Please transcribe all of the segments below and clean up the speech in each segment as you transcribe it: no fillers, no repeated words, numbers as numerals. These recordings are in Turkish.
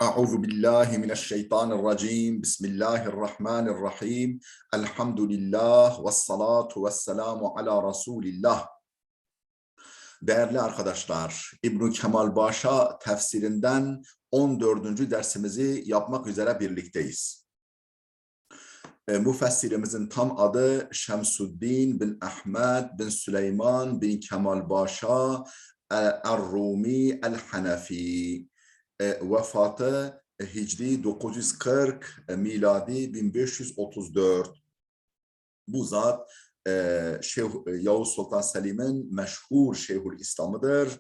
Euzu billahi mineşşeytanirracim. Bismillahirrahmanirrahim. Elhamdülillah ve salatu ve selamu ala Resulillah. Değerli arkadaşlar, İbn Kemal Başa tefsirinden 14. dersimizi yapmak üzere birlikteyiz. Müfessirimizin tam adı Şemsuddin bin Ahmed bin Süleyman bin Kemal Başa Er-Rumi El-Hanefi. Vefatı Hicri 940, miladi 1534. Bu zat Yavuz Sultan Selim'in meşhur Şeyhül İslam'ıdır.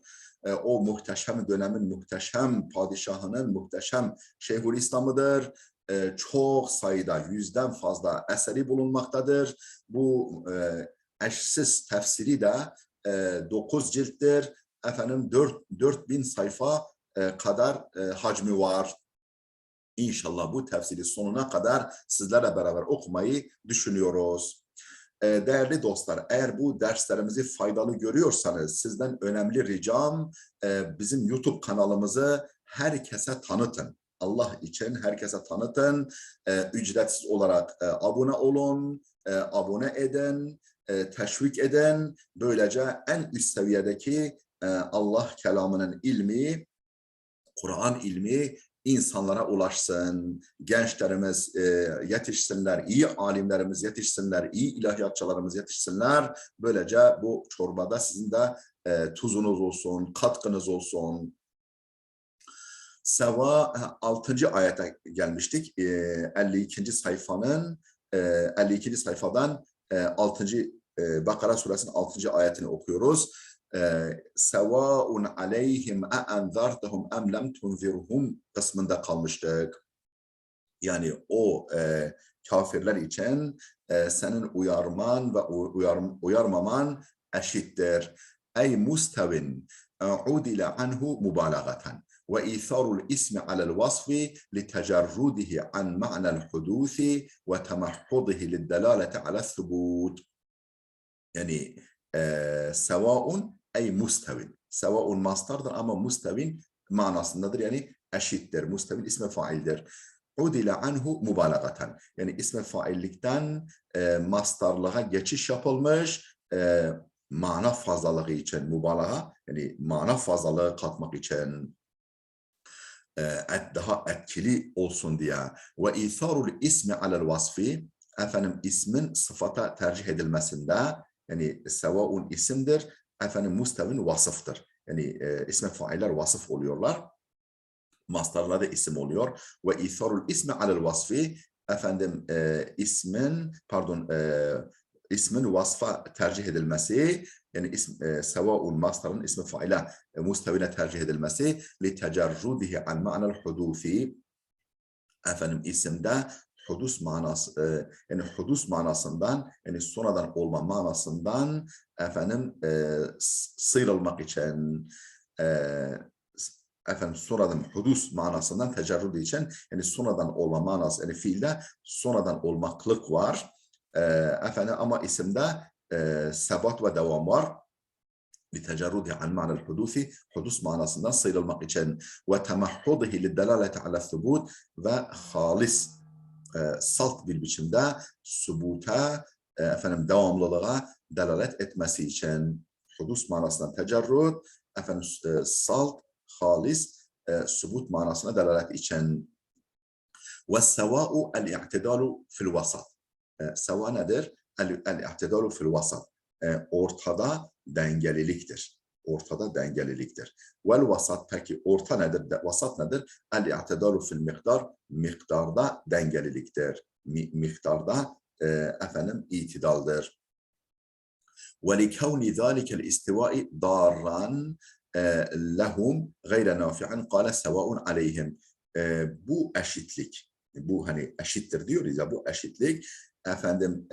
O muhteşem dönemin muhteşem padişahının muhteşem Şeyhül İslam'ıdır. Çok sayıda 100'den fazla eseri bulunmaktadır. Bu eşsiz tefsiri de 9 cilttir. Efendim 4000 sayfa kadar hacmi var. İnşallah bu tefsiri sonuna kadar sizlerle beraber okumayı düşünüyoruz. Değerli dostlar, eğer bu derslerimizi faydalı görüyorsanız sizden önemli ricam bizim YouTube kanalımızı herkese tanıtın. Allah için herkese tanıtın. Ücretsiz olarak abone olun, abone edin, teşvik edin. Böylece en üst seviyedeki Allah kelamının ilmi, Kur'an ilmi insanlara ulaşsın, gençlerimiz yetişsinler, iyi alimlerimiz yetişsinler, iyi ilahiyatçılarımız yetişsinler. Böylece bu çorbada sizin de tuzunuz olsun, katkınız olsun. Seva 6. ayete gelmiştik. 52. sayfanın 52. sayfadan 6. Bakara suresinin 6. ayetini okuyoruz. Sevaun aleyhim enzertehum em lem tunzirhum kısmında kalmıştık. Yani o kafirler için senin uyarman ve uyarmaman eşittir. Ey mustevin udile anhu mubalagaten ve itharul ismi alel vasfi litecerrudihi an ma'nel hudusi ve temahhudihi liddelaleti alel thubut. Yani sevaun ey mustevin. Sevaun mastardır ama mustevin manasındadır. Yani eşittir. Mustevin ismi faildir. Udile anhu mubalagaten. Yani ismi faillikten mastarlığa geçiş yapılmış. Mana fazlalığı için mübalağa, yani mana fazlalığı katmak için daha etkili olsun diye. Ve itharul ismi alel vasfi, efendim ismin sıfata tercih edilmesinde, yani sevaun isimdir, efendim mustevin vasıftır. Yani ismi failler vasıf oluyorlar. Mastarlarda isim oluyor. Ve itharul ismi alel vasfi, efendim ismin vasfa tercih edilmesi, yani sevaul mastarın ismi faile mustevine tercih edilmesi li tecerrudihi an ma'nel hudusi, efendim isimde hudus manası, yani hudus manasından, yani sonradan olma manasından efendim sıyrılmak için, efendim sonradan hudus manasından tecerrüdü için, yani sonradan olma manası, yani fiilde sonradan olmaklık var. Efendim ama isimde sebat ve devam var. لتجرده عن معنى الحدوث, hudus manasından sıyrılmak için, ve temahhudihi liddelaleti ala thubut, ve halis salt bir biçimde subuta, efendim devamlılığa delalet etmesi için. Hudus manasından tecerrüd, efendim salt, halis, subut manasına delalet için. Ve sevâ'u el-i'tidalu fil vasat. Seva nedir? El-i'tidalu fil vasat. Ortada dengeliliktir. Ortada dengeliliktir. Vel vasat, peki orta nedir? Vasat nedir? El-i'tidalu fil miktar. Miktarda dengeliliktir. Miktarda efendim itidaldır. Ve likevni zâlikel istivâi dârran lehum gayre nafi'an kâle sevâun aleyhim. Bu eşitlik, bu hani eşittir diyoruz ya, bu eşitlik efendim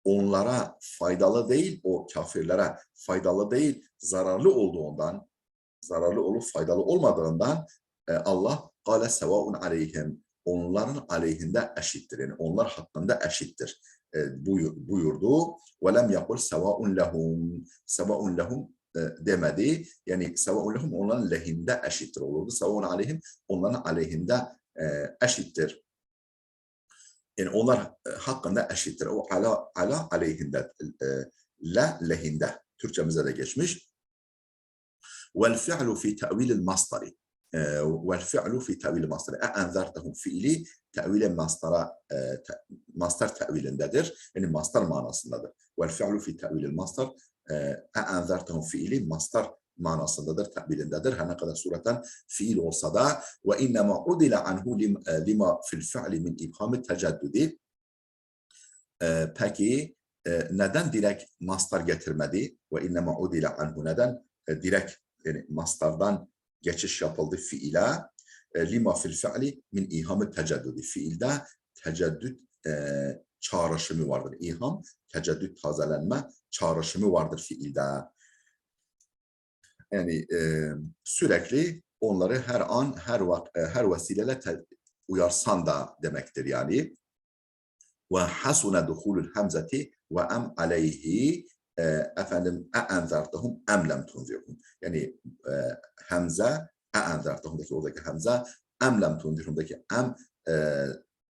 onlara faydalı değil, o kafirlere faydalı değil, zararlı olduğundan, zararlı olup faydalı olmadığından Allah kâle sevâun aleyhim, onların aleyhinde eşittir, yani onlar hakkında eşittir buyurdu. Ve lem yakul sevâun lehum, sevâun lehum demedi. Yani sevaun lehum onların lehinde eşittir olurdu. Sevaun aleyhim onların aleyhinde eşittir. Yani onlar hakkında eşittir. O ala aleyhinde, la lehinde. Türkçemize de geçmiş. Vel fi'lu fi te'vilil masdari. Vel fi'lu fi te'vilil masdari. E'enzertehum fiili te'vile masdar te'vilindedir. Yani masdar manasındadır. Vel fi'lu fi te'vilil masdar. E'enzertehum fiili masdar manasındadır, te'vilindedir. Her ne kadar sureten fiil olsa da ve innema udile anhu lima fil fi'li min ibhami teceddüdi. Peki neden direkt mastar getirmedi? Ve innema udile anhu neden direkt yani mastardan geçiş yapıldı fiile? Lima fil fi'li min iham teceddüdi. Fiilde teceddüt çağrışımı vardır. İham, teceddüt tazelenme çağrışımı vardır fiilde. Yani sürekli onları her an, her vesileyle uyarsan da demektir yani. Ve hasuna duhulul hamzati ve em aleyhi efendim e'enzertehum em lem tunzirhum. Yani hamza e'enzertehum'daki oradaki hamza em lem tunzirhum'daki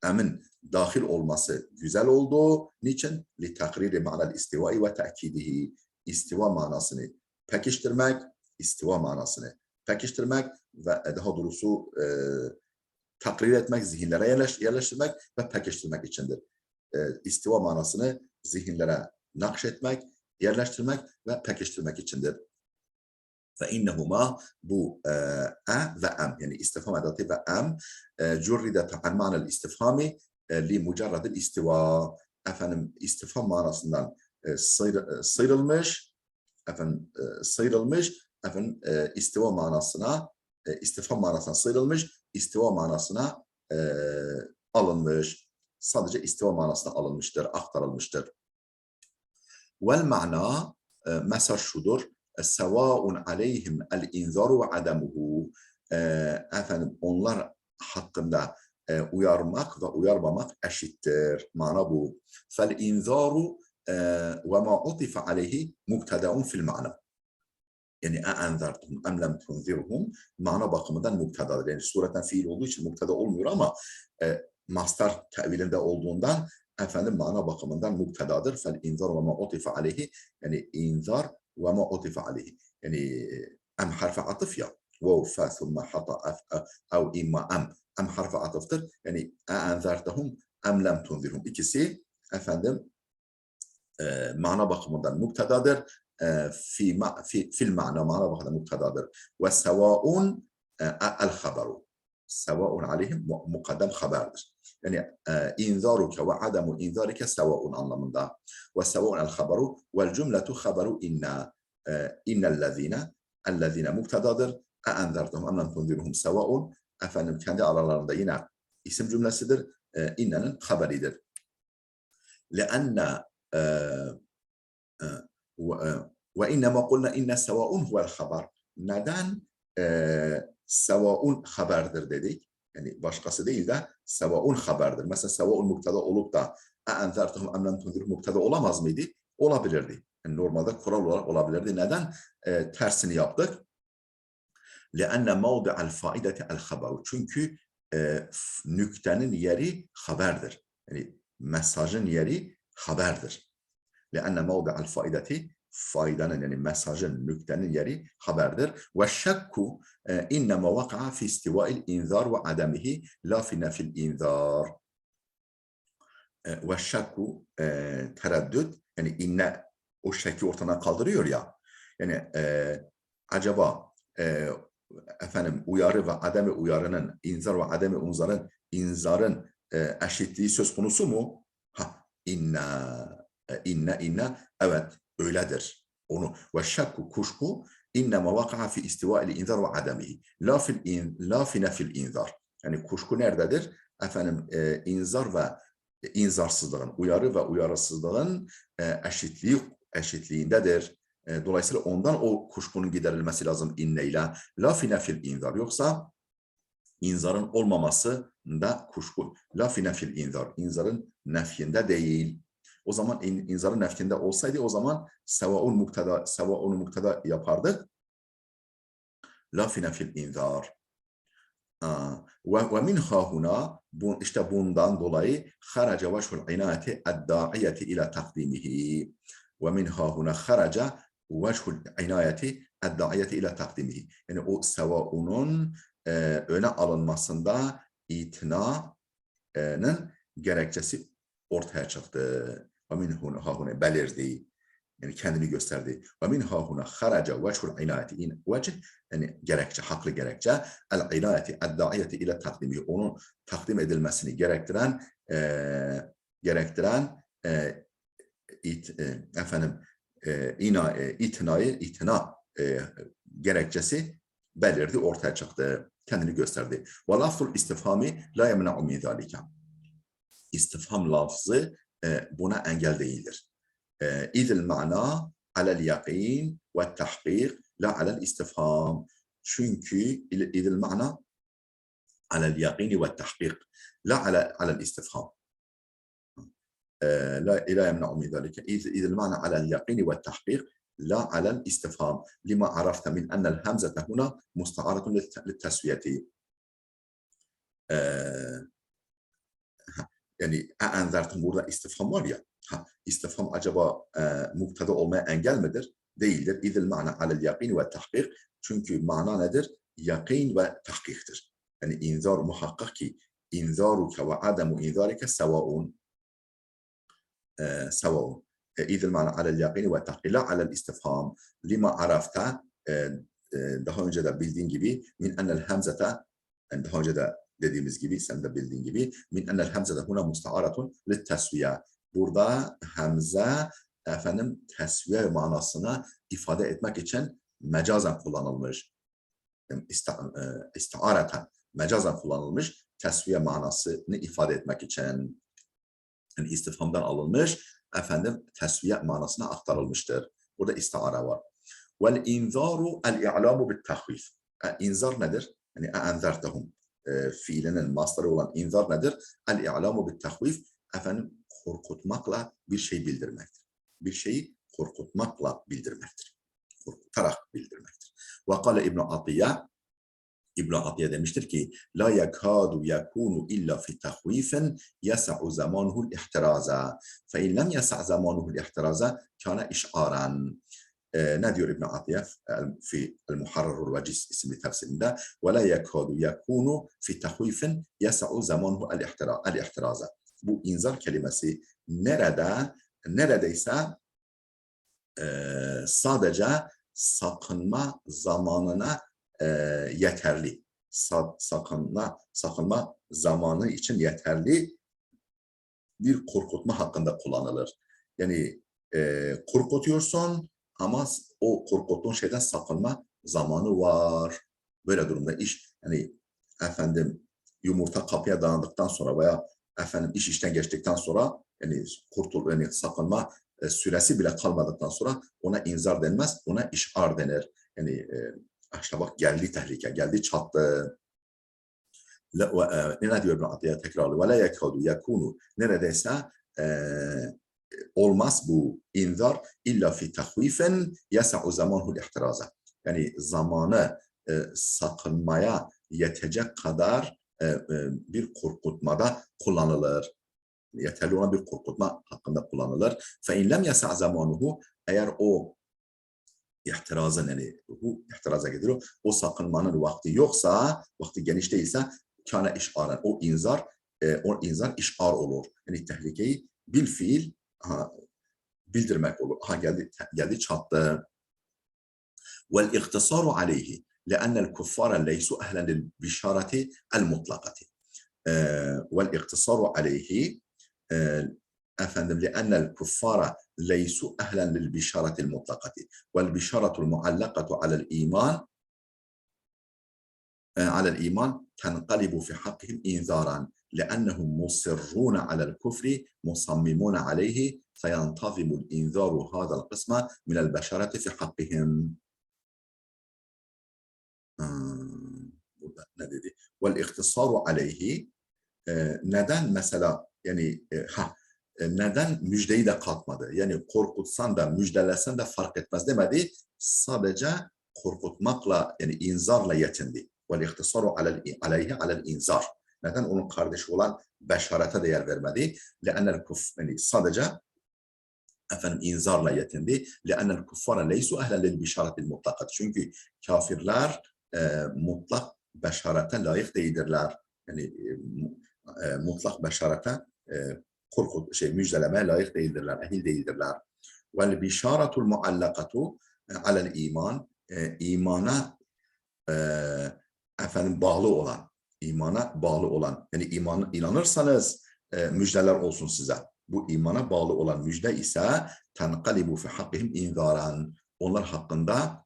emin dahil olması güzel oldu. Niçin? Li takriri ma'nal istivai ve ta'kidihi. İstiva manasını pekiştirmek, istiva manasını pekiştirmek ve daha doğrusu takrir etmek, zihinlere yerleştirmek ve pekiştirmek içindir. İstiva manasını zihinlere nakşetmek, yerleştirmek ve pekiştirmek içindir. Ve innehuma bu ve em yani istifham edatı ve em curridet an ma'nel istifhami li mucerradil istiva. Efendim istifham manasından sıyrılmış, istiva manasına istifham manasına sıyrılmış, istiva manasına alınmış. Sadece istiva manasına alınmıştır, aktarılmıştır. Vel ma'na mesaj şudur. Sevaun aleyhim el inzaru ve ademuhu. Efendim onlar hakkında uyarmak ve uyarmamak eşittir. Mana bu. Fel inzaru ve ma utife aleyhi mubtedaun fil ma'na. Yani e'enzertuhum em lem tunzirhum mana bakımından mubtedadır. Yani sureten fiil olduğu için mubtada olmuyor ama mastar tevilinde olduğundan efendim mana bakımından mubtedadır. Fel inzar ve ma utife aleyhi yani inzar ve ma utife aleyhi. Yani em harfi atıf ya. Vav fa thumma hata ev imma em harfi atıftır. Yani e'enzertuhum em lem tunzirhum. İkisi efendim mana bakımından mubtedadır. Fil ma'na mana bakımından mubtedadır. Ve sevaun el haberu. Sevaun aleyhim mukaddem haberdir. Yani inzaruke ve ademu inzarike sevaun anlamında. Ve sevaun el haberu vel cümletu haberu innellezine mubtedadır. E'enzertuhum em lem tunzirhum sevaun. Efendim kendi aralarında yine isim cümlesidir. İnnenin haberidir. لأن وإنما قلنا إن سواء هو الخبر. Neden sevaun haberdir dedik? Yani başkası değil de sevaun haberdir. Mesela sevaun mubtada olup da e'enzertuhum em lem tunzirhum mubtada olamaz mıydı? Olabilirdi. Yani normalde kural olarak olabilirdi. Neden tersini yaptık? لأن موضع الفائدة الخبر. Çünkü nüktenin yeri haberdir. Yani mesajın yeri haberdir. لأن موضع الفائدة faydanın yani mesajın, nüktenin yeri haberdir. Ve şekku innema vaka'a fi istiva'il inzar ve ademihi la fi nefil inzar. Ve şekku tereddüt yani inne o şekki ortadan kaldırıyor ya. Yani acaba efendim uyarı ve ademi uyarının inzar ve ademi inzarın eşitliği söz konusu mu? İnne evet öyledir. Onu ve şakku kuşku innema vaka'a fi istiva'il inzar ve ademihi la fi nefil inzar. Yani kuşku nerededir? Efendim inzar ve inzarsızlığın, uyarı ve uyarısızlığın eşitliğindedir. Dolayısıyla ondan o kuşkunun giderilmesi lazım inneyle. La fi nefil inzar. Yoksa inzarın olmaması da kuşku. La fi nefil inzar. İnzarın nefyinde değil. O zaman inzarın nefkinde olsaydı o zaman sevaun muktada yapardık. Lafine fil inzar. Ve minha huna işte bundan dolayı haraca veşhul inayeti edda'iyeti ila takdimihi. Ve minha huna haraca veşhul inayeti edda'iyeti ila takdimihi. Yani o sevaunun öne alınmasında itinanın gerekçesi ortaya çıktı. Ve minha huna belirdi. Yani kendini gösterdi. Ve min hahuna haraca veçhul inayeti vecih yani gerekçe, haklı gerekçe el inayeti edda'iyeti ile takdimi onun takdim edilmesini gerektiren itina gerekçesi belirdi, ortaya çıktı. Kendini gösterdi. Ve lafzul istifhami la yemna'u min zalika. İstifham lafzı buna engel değildir. إذ المعنى على اليقين والتحقيق لا على الاستفهام. Çünkü إذ المعنى على اليقين والتحقيق لا على الاستفهام. لا يمنع من ذلك. إذ المعنى على اليقين والتحقيق لا على الاستفهام لما عرفت من أن الهمزة هنا مستعارة للتسوية. Yani enzertin burada istifham var ya. İstifham acaba mubtada olmaya engel midir? Değildir. İzil ma'na alel yakin ve tahkik. Çünkü mana nedir? Yakin ve tahkiktir. Yani inzar muhakkak ki inzaruke ve ademu inzarike sevaun. Sevaun. İzil ma'na alel yakin ve tahkik. La alel istifham. Lima arafta daha önce de bildiğin gibi min enel hemzete yani daha önce de dediğimiz gibi sen de bildiğin gibi min enel hemzete huna musta'aratun lit tesviye. Burada hemze tesviye manasını ifade etmek için mecazen kullanılmış. İstiareten mecazen kullanılmış tesviye manasını ifade etmek için. Yani istifhamdan alınmış tesviye manasına aktarılmıştır. Burada istiara var. Vel inzaru el i'lamu bit tahvif. İnzar nedir? Yani enzertehum fiilinin mastarı olan inzar nedir? El i'lamu bit tahvif korkutmakla bir şey bildirmektir. Bir şeyi korkutmakla bildirmektir. Korkutarak bildirmektir. Ve kâle İbn Atiye demiştir ki la yakadu yakunu illa fi tahvifin yas'u zamanuhu'l ihtiraza. Fe in lem yas'a zamanuhu'l ihtiraza kana iş'aran. Ne diyor İbn Atiye fi El-Muharrarul Veciz isimli tefsirinde? Ve la yakadu yakunu fi tahvifin yas'u zamanuhu'l ihtiraza. Bu inzar kelimesi neredeyse sadece sakınma zamanına yeterli. Sakınma zamanı için yeterli bir korkutma hakkında kullanılır. Yani korkutuyorsun ama o korkuttuğun şeyden sakınma zamanı var. Böyle durumda iş yani yumurta kapıya dayandıktan sonra veya iş işten geçtikten sonra yani sakınma süresi bile kalmadıktan sonra ona inzar denmez, ona işar denir. Yani işte bak geldi tehlike, geldi çattı. Ne diyor İbn Atiye tekrarlı? Ve la yekadu yakunu neredeyse olmaz bu inzar illa fi tahvifen yas'u zamanuhu'l ihtiraza. Yani zamanı sakınmaya yetecek kadar bir korkutmada kullanılır. Yeterli olan bir korkutma hakkında kullanılır. Fe in lem yas'a zamanuhu eğer o ihtirazın yani bu ihtiraza gidiyor. O sakınmanın vakti yoksa, vakti geniş değilse kâne iş'aren. O inzar iş'ar olur. Yani tehlikeyi bil fiil bildirmek olur. Geldi çattı. Vel ihtisaru aleyhi لأن الكفار ليسوا أهلا للبشارة المطلقة. والاقتصار عليه لأن الكفار ليسوا أهلا للبشارة المطلقة والبشارة المعلقة على الإيمان تنقلب في حقهم إنذارا لأنهم مصرون على الكفر مصممون عليه فينتظم الإنذار هذا القسم من البشارة في حقهم. والاختصار عليه neden mesela yani neden müjdeyi de katmadı? Yani korkutsan da müjdelesen de fark etmez demedi. Sadece korkutmakla yani inzarla yetindi. Vel-ihtisaru aleyhi alel inzar. Neden onun kardeşi olan beşarete değer vermedi? Yani sadece inzarla yetindi. لأن الكفار ليسوا أهلا للبشارة المطلقة. Çünkü kafirler mutlak beşarete layık değildirler. Yani mutlak beşarete müjdelemeye layık değildirler, ehil değildirler. Vel bişaratul muallakatu alel iman. İmana bağlı olan yani inanırsanız müjdeler olsun size. Bu imana bağlı olan müjde ise tenqalibu fi hakkihim inzaran. Onlar hakkında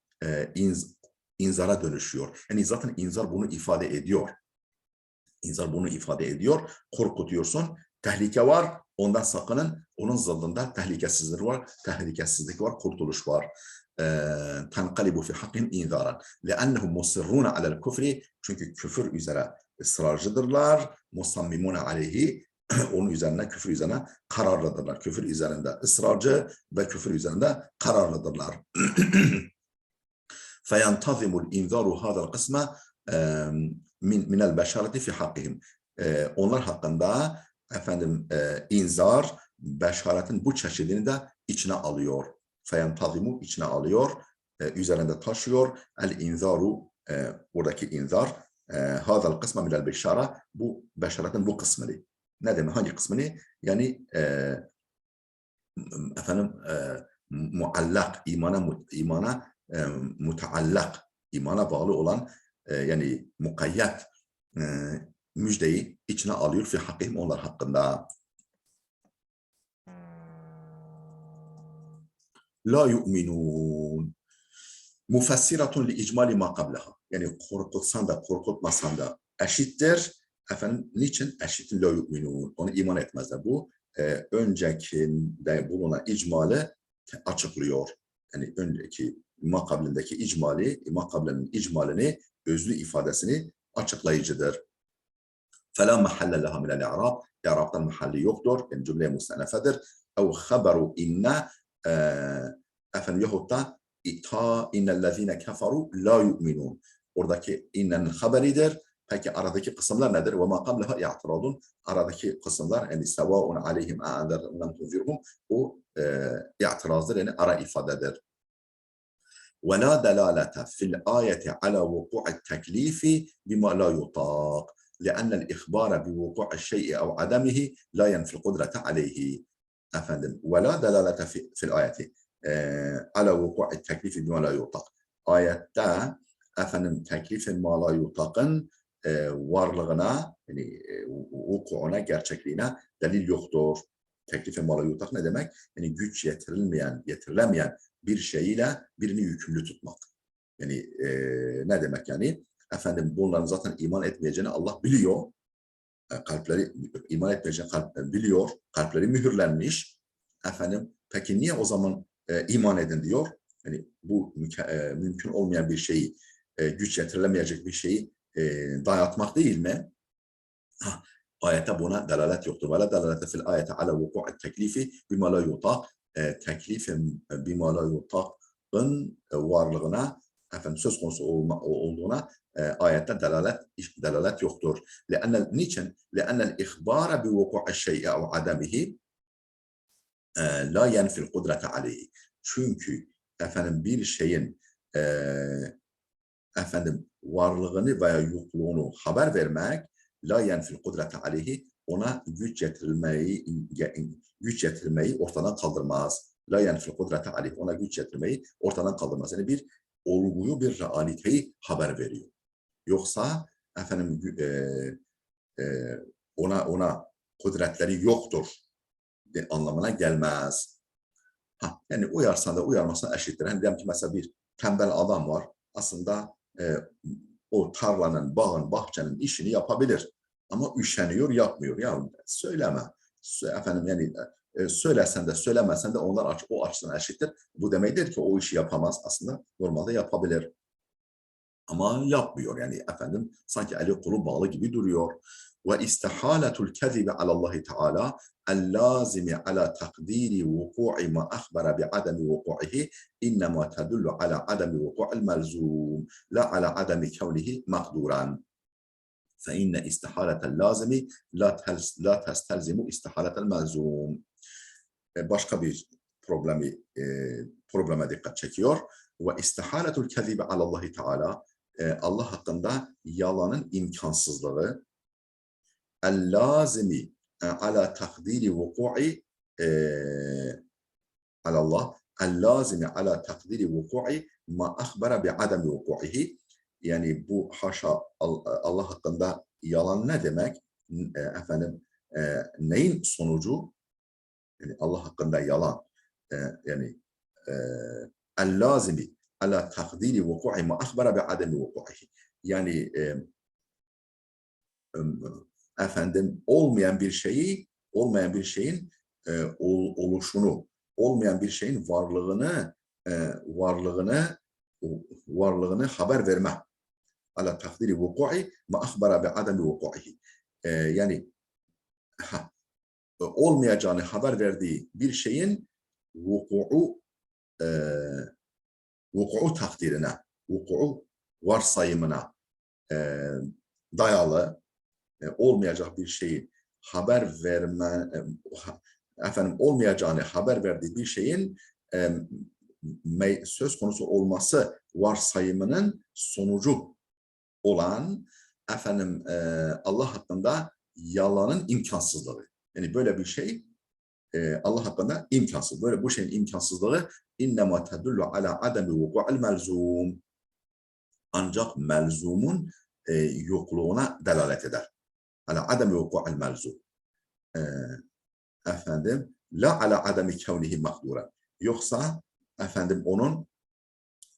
inzara dönüşüyor. Yani zaten inzar bunu ifade ediyor. İnzar bunu ifade ediyor. Korkutuyorsun. Tehlike var. Ondan sakının. Onun zıddında tehlikesizlik var, kurtuluş var. Tenqalibu fi hakkihim inzaran. Leannehum musirruna alel kufri. Çünkü küfür üzere ısrarcıdırlar. Musammimuna aleyhi. Onun üzerine, küfür üzerine kararlıdırlar. Küfür üzerinde ısrarcı ve küfür üzerinde kararlıdırlar. فَيَنْتَظِمُ الْاِنْذَارُ هَذَا الْقِسْمَ مِنَ الْبَشَارَةِ فِي حَقِّهِمْ. Onlar hakkında inzar, beşaretin bu çeşidini de içine alıyor. فَيَنْتَظِمُ içine alıyor, üzerinde taşıyor. El-inzaru, buradaki inzar, هَذَا الْقِسْمَ مِنَ الْبَشَارَةِ bu beşaretin bu kısmını. Ne demek? Hangi kısmını? Yani muallak, imana muteallak, imana bağlı olan yani mukayyet müjdeyi içine alıyor fi hakkihim onlar hakkında. La yu'minun mufessiratun li icmali ma qablaha. Yani korkutsan da korkutmasan da eşittir. Niçin? Eşittir la yu'minun. Onu iman etmezler. Bu öncekinde bulunan icmali açıklıyor. Yani önceki makablindeki makablenin icmalini, özlü ifadesini açıklayıcıdır. فَلَا مَحَلَّ لَهَا مِنَ الْاِعْرَابِ İ'rab'dan mahalli yoktur. Yani cümleye mustenefedir. اَوْ خَبَرُ اِنَّ yahut da اِنَّ كَفَرُوا لَا يُؤْمِنُونَ. Oradaki innenin haberidir. Peki aradaki kısımlar nedir? وَمَا قَبْلَهَا اِعْتِرَادٌ. Aradaki kısımlar yani سَوَاءٌ عَلَيْهِمْ اَعَنْدَرْنَمْ تُنْزِرْهُمْ o i'tirazdır yani ara ifadedir. وَلَا دَلَالَةَ فِي الْآيَةِ عَلَى وُقُوعِ التَّكْلِيفِ بِمَا لَا يُطَاقُ لأن الإخبار بوقوع الشيء أو عدمه لا ينفي القدرة عليه. ولا دلالة في الآية على وقوع التكليف بما لا يطاق. Ayette teklifin ma la yutaqın varlığına yani vukuuna, gerçekliğine delil yoktur. Teklifin ma la yutaq ne demek? Yani güç yetirilemeyen bir şeyiyle birini yükümlü tutmak. Yani ne demek yani? Bunların zaten iman etmeyeceğini Allah biliyor. Kalpleri iman etmeyeceğini biliyor. Kalpleri mühürlenmiş. Peki niye o zaman iman edin diyor? Yani bu mümkün olmayan bir şeyi, güç yetirilemeyecek bir şeyi dayatmak değil mi? Ayette buna delalet yoktur. Ve la delalete fil ayete ala vuku'i teklifi bima la yutaq. Teklifin bima la yutaq'ın varlığına söz konusu olduğuna ayette delalet yoktur. Niçin? لأن الإخبار بوقوع الشيء أو عدمه la yenfil kudrete aleyhi. Çünkü bir şeyin varlığını veya yokluğunu haber vermek la yenfil kudrete aleyhi ona güç getirmeyi ortadan kaldırmaz. La yenfil kudrete aleyhi ona güç getirmeyi ortadan kaldırmaz. Yani bir olguyu, bir realiteyi haber veriyor. Yoksa ona kudretleri yoktur anlamına gelmez. Yani uyarsan da uyarmasan eşittir. Hani diyelim ki mesela bir tembel adam var. Aslında o tarlanın, bağın, bahçenin işini yapabilir. Ama üşeniyor, yapmıyor. Ya söyleme. Yani söylesen de söylemesen de onlar o açıdan eşittir. Bu demektir ki o işi yapamaz. Aslında normalde yapabilir. Ama yapmıyor yani sanki eli kolu bağlı gibi duruyor. واستحالة الكذب على الله تعالى اللازم على تقدير وقوع ما أخبر بعدم وقوعه إنما تدل على عدم وقوع الملزوم لا على عدم كونه مقدورا فإن استحالة اللازم لا تستلزم استحالة الملزوم. Başka bir probleme dikkat çekiyor. Ve istihaletul kezibe alallahi teala Allah hakkında yalanın imkansızlığı el-lazimi ala takdiri vuku'i alallah el-lazimi ala takdiri vuku'i ma akhbara bi adami vuku'ihi yani bu haşa Allah hakkında yalan ne demek? Efendim neyin sonucu? Yani Allah hakkında yalan yani el-lazimi ala takdiri vuku'i ma akhbara bi adami vuku'ihi yani efendim olmayan bir şeyin oluşunu, olmayan bir şeyin varlığını haber verme. Ala takdiri vuku'i ma akhbara bi adami vuku'ihi. Yani olmayacağını haber verdiği bir şeyin vuku'u takdirine, vuku'u varsayımına dayalı olmayacak bir şeyi haber verme, efendim olmayacağını haber verdiği bir şeyin söz konusu olması varsayımının sonucu olan efendim Allah hakkında yalanın imkansızlığı. Yani böyle bir şey Allah hakkında imkansız. Böyle bu şeyin imkansızlığı innema tedullu ala ademi vuku'il melzum. Ancak melzumun yokluğuna delalet eder. Ala ademi vuku'il melzum. Efendim la ala ademi kevnihi makduren. Yoksa efendim onun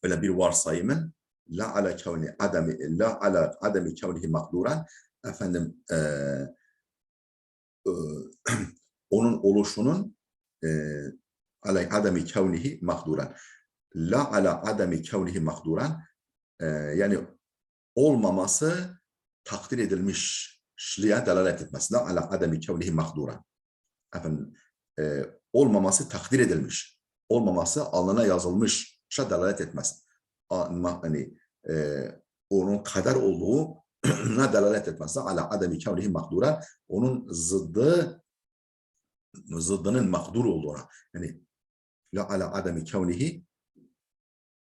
öyle bir varsayımın la ala ademi kevnihi makduren efendim onun oluşunun ala ademi kevnihi makduren. La ala ademi kevnihi makduren yani olmaması takdir edilmişliğe delalet etmesi. La ala ademi kevnihi makduren. Efendim olmaması takdir edilmiş. Olmaması alnına yazılmışa delalet etmez. Yani onun kader olduğuna delalet etmez. Ala ademi kevnihi makduren onun zıddının makdur olduğuna. Yani la ala ademi kevnihi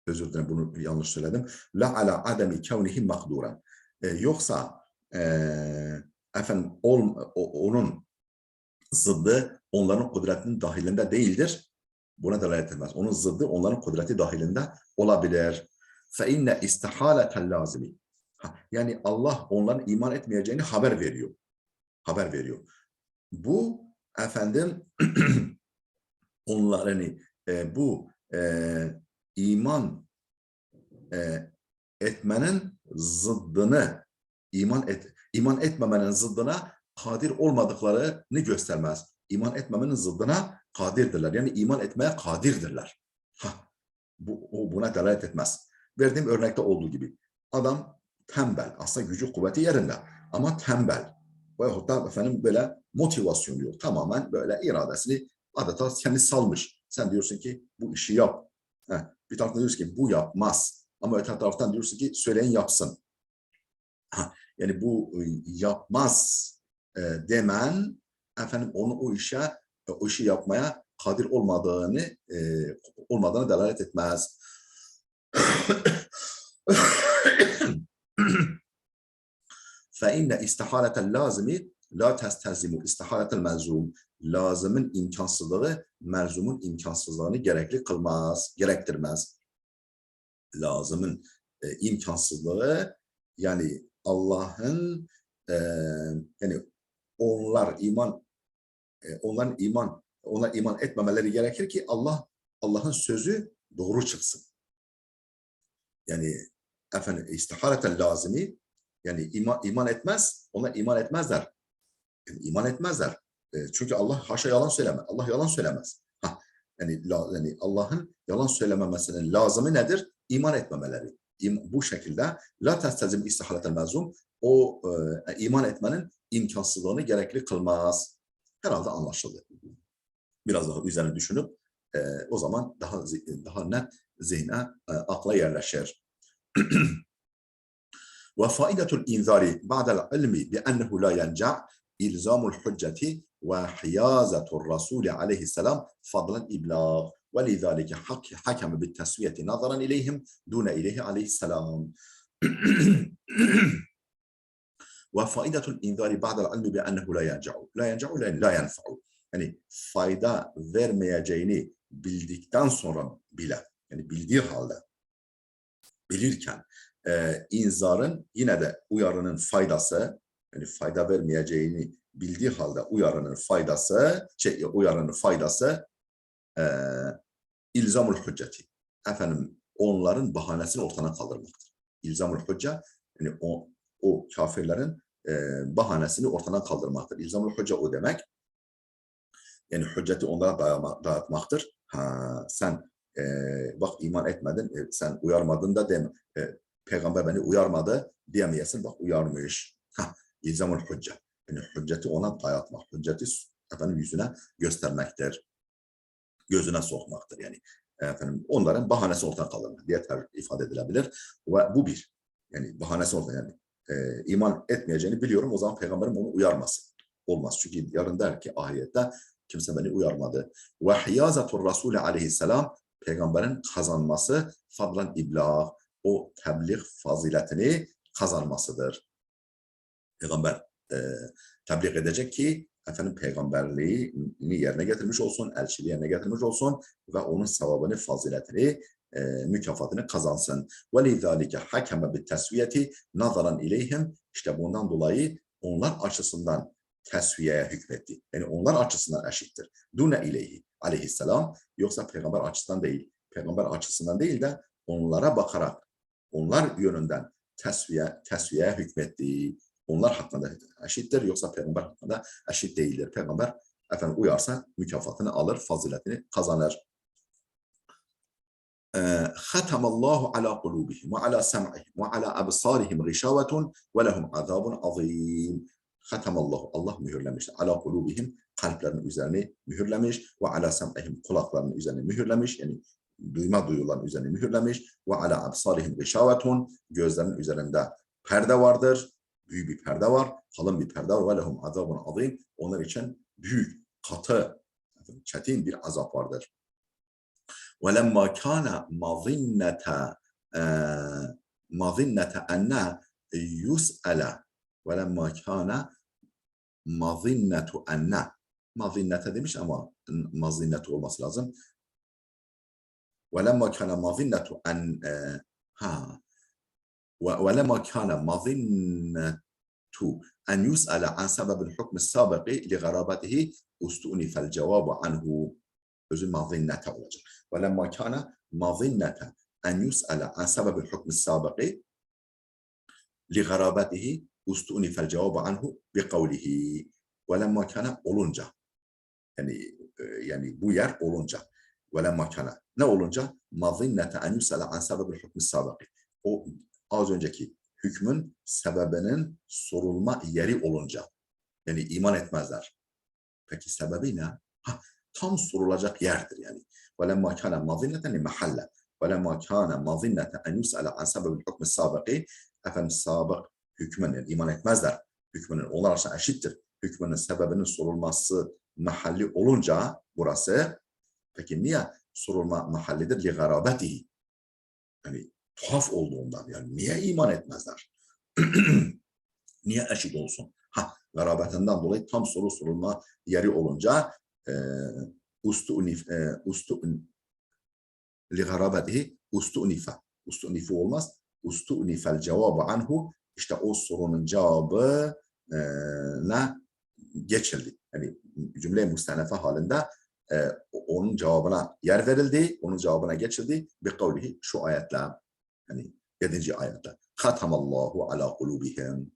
özür dilerim bunu yanlış söyledim. La ala ademi kevnihi makduren. Yoksa efendim onun zıddı onların kudretinin dahilinde değildir. Buna delalet etmez. Onun zıddı onların kudreti dahilinde olabilir. Fe inne istihaletel lazimi. Yani Allah onların iman etmeyeceğini haber veriyor. Haber veriyor. Bu efendim onların bu iman etmenin zıddını iman etmemenin zıddına kadir olmadıklarını göstermez. İman etmemenin zıddına kadirdirler. Yani iman etmeye kadirdirler. Buna delalet etmez. Verdiğim örnekte olduğu gibi adam tembel. Aslında gücü kuvveti yerinde ama tembel. Veyahut da efendim böyle motivasyonu yok. Tamamen böyle iradesini adeta kendi salmış. Sen diyorsun ki bu işi yap. Bir taraftan diyorsun ki bu yapmaz. Ama öte taraftan diyorsun ki söyleyin yapsın. Yani bu yapmaz demen efendim onu o işi yapmaya kadir olmadığını delalet etmez. فَاِنَّ اِسْتِحَالَةَ اللّٰزِمِ لَا تَسْتَلْزِمُ اِسْتِحَالَةَ الْمَلْزُومِ Lazımın imkansızlığı, melzumun imkansızlığını gerektirmez. Lazımın imkansızlığı, yani Allah'ın yani onlar iman etmemeleri gerekir ki Allah'ın sözü doğru çıksın. Yani efendim istihaletel lazimi yani iman etmez, onlar iman etmezler. Yani iman etmezler. Çünkü Allah haşa yalan söylemez. Allah yalan söylemez. Yani Allah'ın yalan söylememesinin lazımı nedir? İman etmemeleri. Bu şekilde la testezim istihaletel mezum o iman etmenin imkansızlığını gerekli kılmaz. Herhalde anlaşıldı. Biraz daha üzerine düşünüp o zaman daha net zihne, akla yerleşir. وفائدة الإنذار بعد العلم بأنه لا ينجع إلزام الحجة وحيازة الرسول عليه السلام فضل الإبلاغ ولذلك حكم بالتسوية نظرا إليهم دون إليه عليه السلام. وفائدة الإنذار بعد العلم بأنه لا ينجع لا ينفع. Yani fayda vermeyeceğini bildikten sonra bile, yani bildiği halde, bilirken inzarın yine de uyarının faydası, yani fayda vermeyeceğini bildiği halde uyarının faydası ilzamul hücceti. Efendim onların bahanesini ortadan kaldırmaktır. İlzamul hücce, yani o kafirlerin bahanesini ortadan kaldırmaktır. İlzamul hücce o demek. Yani hücceti onlara dayatmaktır. Sen bak iman etmedin, sen uyarmadın da deme. Peygamber beni uyarmadı diyemeyesin, bak uyarmış. İlzamul hücce. Yani hücceti ona dayatmak. Hücceti efendim yüzüne göstermektir. Gözüne sokmaktır yani. Efendim onların bahanesi ortadan kaldırmak diye ifade edilebilir. Ve bu bir. Yani bahanesi ortadan, yani iman etmeyeceğini biliyorum, o zaman peygamberim onu uyarmasın. Olmaz. Çünkü yarın der ki ahirette kimse beni uyarmadı. Ve hiyazatur Resulü aleyhisselam, peygamberin kazanması fadlan iblah, o tebliğ faziletini kazanmasıdır. Peygamber tebliğ edecek ki efendim peygamberliğini yerine getirmiş olsun, elçiliği yerine getirmiş olsun ve onun sevabını, faziletini, mükafatını kazansın. وَلِذَٰلِكَ حَكَمَ بِالتَّسْوِيَةِ نَظَرًا اِلَيْهِمْ. İşte bundan dolayı onlar açısından tesviyeye hükmetti. Yani onlar açısından eşittir. Dune ileyhi aleyhisselam, yoksa peygamber açısından değil. Peygamber açısından değil de onlara bakarak, onlar yönünden tesviyeye hükmetti. Onlar hakkında eşittir, yoksa peygamber hakkında eşit değildir. Peygamber efendim uyarsa mükafatını alır, faziletini kazanır. ختم الله على قلوبهم وعلى سمعهم وعلى أبصارهم غشاوة ولهم عذاب عظيم. ختم الله, Allah mühürlemiştir. Ala kulubihim, kalplerinin üzerine mühürlemiş ve ala sem'ihim, kulaklarının üzerine mühürlemiş, yani duyma duyularının üzerine mühürlemiş ve ala absarihim gışavetun, gözlerinin üzerinde perde vardır, büyük bir perde var, kalın bir perde var. Ve lehum azabun azim, onlar için büyük, katı, çetin bir azap vardır. وَلَمَّا كَانَ مَظِنَّةَ أَنَّ يُسْأَلَ وَلَمَّا كَانَ مَظِنَّةُ أَنَّ, mazinnete demiş ama mazinnet olması lazım. وَلَمَّا كَانَ مَظِنَّةُ وَلَمَّا كَانَ مَظِنَّةُ أَنْ يُسْأَلَ عَنْ سَبَبِ الْحُكْمِ السَّابِقِ لِغَرَابَتِهِ اُسْتُؤْنِفَ الْجَوَابُ عَنْهُ. Özü mazinnete olacak. وَلَمَّا كَانَ مَظِنَّةَ أَنْ يُسْأَلَ عَنْ سَبَبِ الْحُكْمِ السَّابِقِ لِغَرَابَتِهِ اُسْتُؤْنِفَ الْجَوَابُ عَنْهُ بِقَوْلِهِ. وَلَمَّا كَانَ olunca, yani bu yer olunca, وَلَمَّا كَانَ ne olunca? مَظِنَّةَ أَنْ يُسْأَلَ عَنْ سَبَبِ الْحُكْمِ السَّابِقِ, o az önceki hükmün sebebinin sorulma yeri olunca, yani iman etmezler. Peki sebebi ne? Tam sorulacak yerdir yani. وَلَمَّا كَانَ مَظِنَّةً لِمَحَلَّ وَلَمَّا كَانَ مَظِنَّةً أَنْ يُسْأَلَ عَنْ سَبَبِ الْحُكْمِ السَّابِقِ. Efendim sabık hükmün, yani iman etmezler. Hükmünün, onlar arasında eşittir. Hükmünün sebebinin sorulması mahalli olunca burası, peki niye sorulma mahallidir? لِغَرَابَتِهِ. Yani tuhaf olduğundan, yani niye iman etmezler? Niye eşit olsun? Garabetinden dolayı tam soru sorulma yeri olunca ligarabetihi ustu'nife olmaz. Ustu'nifel cevabı anhu, işte o sorunun cevabına geçildi. Yani cümle-i müstenefe halinde onun cevabına yer verildi, onun cevabına geçildi. Bi kavlihi, şu ayetle, yani 7. ayetle. Khatamallahu ala kulubihim.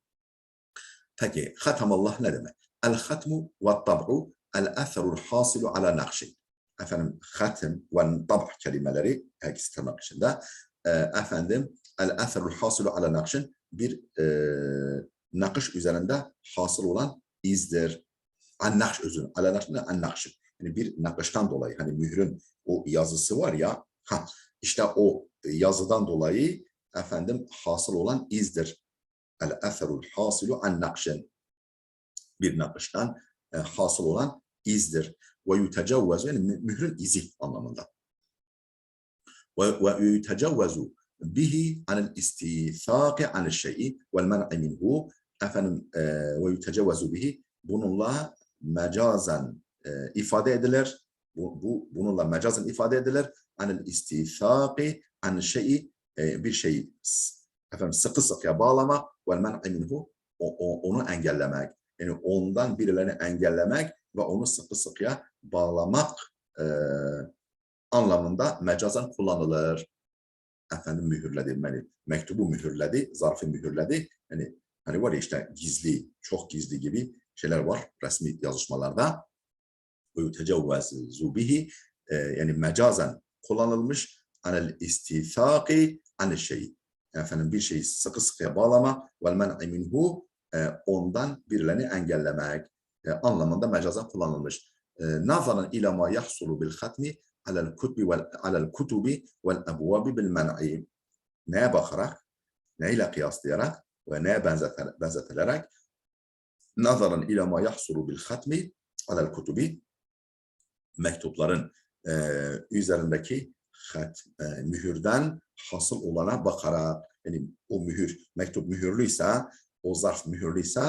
Peki, hatamallah ne demek? El-hatmu ve-tab'u el-etherul hasilu ala nakşin. Efendim, hatim ve tab' kelimeleri, herkesi tırnak içinde, efendim, el-etherul hasilu ala nakşin, bir nakış üzerinde hasıl olan izdir. An-nakş özünü. Ala-nakş ne? An-nakş. Yani bir nakıştan dolayı, hani mührün o yazısı var ya, işte o yazıdan dolayı efendim hasıl olan izdir. El-eferul hasilu an-nakşen. Bir nakıştan hasıl olan izdir. Ve yutecevvezu, yani mührün izi anlamında. Ve yutecevvezu bihi anil istithaqi anil şey'i vel men'i minhu. Efendim ve yutecevvezu bihi, bununla mecazen ifade edilir. Bununla mecazen ifade edilir. Anil istithaqi anil şey'i, bir şeyi efendim sıkı sıkıya bağlamak, vel men'i minhu, onu engellemek. Yani ondan birilerini engellemek ve onu sıkı sıkıya bağlamak anlamında mecazen kullanılır. Efendim mühürledi, yani mektubu mühürledi, zarfı mühürledi. Yani hani var ya işte gizli, çok gizli gibi şeyler var resmi yazışmalarda. Ve tecavvüzu bihi, yani mecazen kullanılmış, anel istithaqi anel şey. Efendim bir şeyi sıkı sıkıya bağlama, vel men'i minhu, ondan birilerini engellemek anlamında mecazen kullanılmış. Nazaran ila ma yahsulu bil hatmi alel kutubi vel ebvabi bil men'i. Neye bakarak, neyle kıyaslayarak ve neye benzetilerek? Nazaran ila ma yahsulu bil hatmi alel kutubi, mektupların üzerindeki mühürden hasıl olana bakarak, yani o mühür, mektup mühürlüyse, o zarf mühürlüyse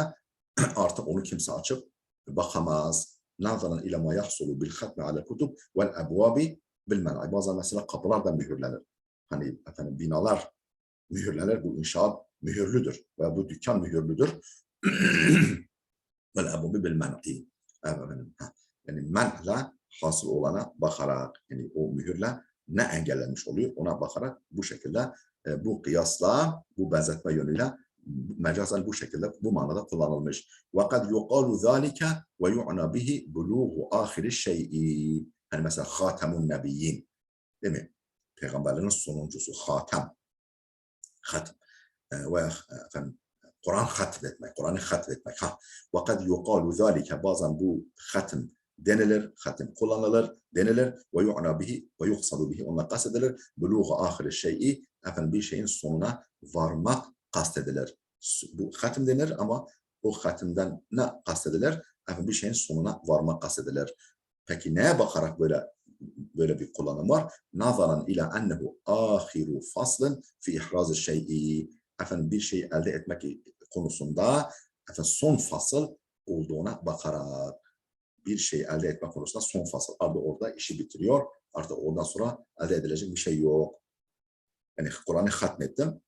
artık onu kimse açıp bakamaz. Nazaran ila ma yahsulu bil hatmi alel kutub vel ebvabi bil men'i. Bazen mesela kapılar da mühürlenir. Hani efendim binalar mühürlenir, bu inşaat mühürlüdür ve bu dükkan mühürlüdür. Vel ebvabi bil men'i. Yani men'le hasıl olana bakarak, yani o mühürle ne engellenmiş oluyor ona bakarak bu şekilde bu kıyasla, bu benzetme yönüyle mecazen bu şekilde, bu manada kullanılmış. وَقَدْ يُقَالُ ذَٰلِكَ وَيُعْنَى بِهِ بُلُوغُ آخِرِ الشَّيْءِ. Hani mesela Hatemun Nebiyyin, değil mi? Peygamberlerin sonuncusu Hatem. Hatem. Ve efendim Kur'an hatmetmek, Kur'an'ı hatmetmek. وَقَدْ يُقَالُ ذَٰلِكَ, bazen bu hatem denilir, hatem kullanılır, denilir. Ve yu'na bihi ve yuqsadu bihi, onunla kastedilir. Buluğu ahire şey'i, efendim bir şeyin sonuna varmak kastedilir. Bu hatem denir ama o hatemden ne kastedilir? Efendim bir şeyin sonuna varmak kastedilir. Peki neye bakarak böyle bir kullanım var? Nazaran ila ennehu ahiru faslın fi ihraz şey'i. Efendim bir şeyi elde etmek konusunda efendim son fasıl olduğuna bakarak, bir şey elde etme konusunda son fasıl. Artık orada işi bitiriyor. Artık oradan sonra elde edilecek bir şey yok. Yani Kur'an'ı hatmettim.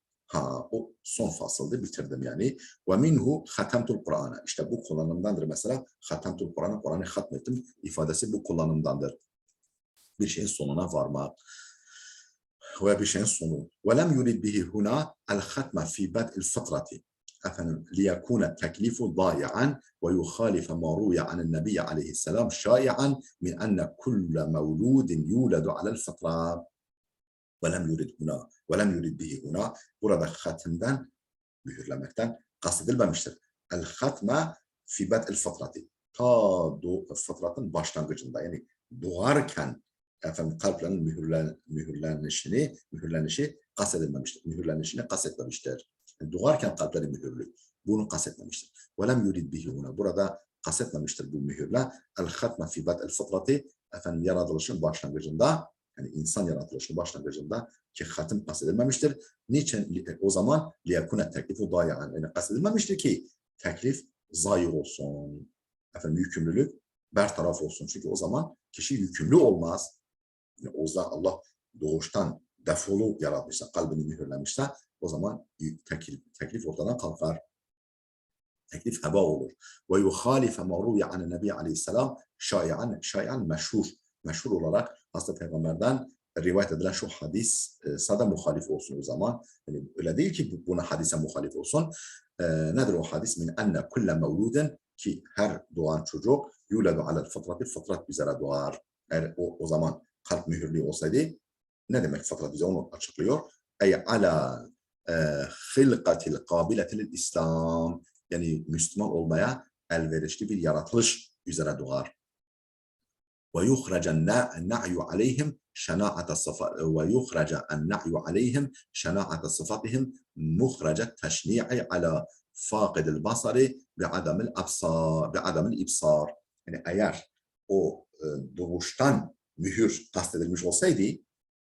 O son fasıldı, bitirdim yani. Ve minhu hatemtul Kur'an'a. İşte bu kullanımdandır mesela. Hatemtul Kur'an'a, Kur'an'ı hatmettim ifadesi bu kullanımdandır. Bir şeyin sonuna varmak ve bir şeyin sonu. Ve lem yurid bihi huna el hatme fi bed'il fıtrati. Efendim, liyakuna teklifu dayi'an ve yukhalife ma ruya anin nebiyye aleyhisselam şai'an min enne kulle mevludin yuladu alel fıtra. Ve lem yurid huna, ve lem yurid bihi huna. Burada hatimden, mühürlemekten kastedilmemiştir. El hatme fi bed'il fıtrati. Ta fıtratın başlangıcında, yani doğarken efendim kalplerin mühürlenişi kastedilmemiştir. Mühürlenişini kastetmemiştir. Yani doğarken kalpleri mühürlü. Bunu kastetmemiştir. وَلَمْ يُرِدْ بِهِ هُنَا. Burada kastetmemiştir bu mühürle. El-hatme fî bed'el fıtrati. Efendim yaratılışın başlangıcında, yani insan yaratılışının başlangıcında ki hatim kastedilmemiştir. Niçin? O zaman liyekune teklifu dayan. Yani kastedilmemiştir ki teklif zayi olsun. Efendim yükümlülük bertaraf olsun. Çünkü o zaman kişi yükümlü olmaz. Yani o zaman Allah doğuştan defolu yaratmışsa, kalbini mühürlemişse, o zaman teklif ortadan kalkar. Teklif heba olur. Ve yuhalife ma ruya anen nebi aleyhisselam şai'an meşhur. Meşhur olarak Hazreti Peygamber'den rivayet edilen şu hadis sada muhalif olsun o zaman. Yani öyle değil ki buna hadise muhalif olsun. Nedir o hadis? Min enne kulle mevludin, ki her doğan çocuk yuledu alel fıtrati, fıtrat üzere doğar. Eğer o zaman kalp mühürlü olsaydı, ne demek fıtrat üzere, onu açıklıyor. Ey ala hılkatil kabiletil İslam. yani Müslüman olmaya elverişli bir yaratılış üzere doğar. ويخرج النعي عليهم شناعة الصفات ويخرج النعي عليهم شناعة صفاتهم مخرج التشنيع على فاقد البصر بعدم الإبصار. Yani eğer o doğuştan mühür kastedilmiş olsaydı